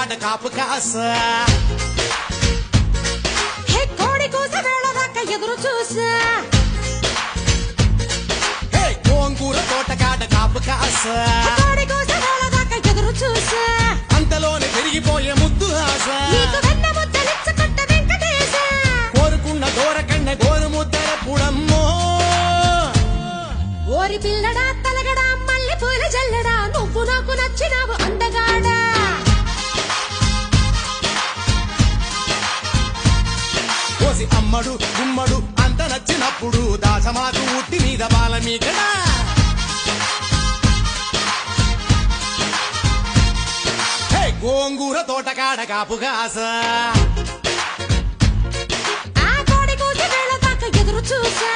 తోటకాడ కాపు కాస కోడి కూస వేళ దాకా ఎదురు చూసా గోంగూర తోటకాడ కాపు కాస కోడి కూస వేళ దాకా ఎదురు చూసా అంతలోనే పెరిగిపోయే ముద్దు ఆశ నీకు వెన్న ముద్దలిచ్చుకుంట వెంకటేశ కోరుకున్న దూరకన్న గోరు ముద్దర పుడమ్మో ఓరి పిల్లడా తలగడా మల్లె పూల జల్లడా నువ్వు నాకు నచ్చినావు అందగాడా కోసి అమ్మడు గుమ్మడు అంత నచ్చినప్పుడు దాసమాకు ఉట్టి మీద బాల మీకడా గోంగూర తోటకాడ కాపు కాస ఆ కోడి కూస వేళ దాకా ఎదురు చూసా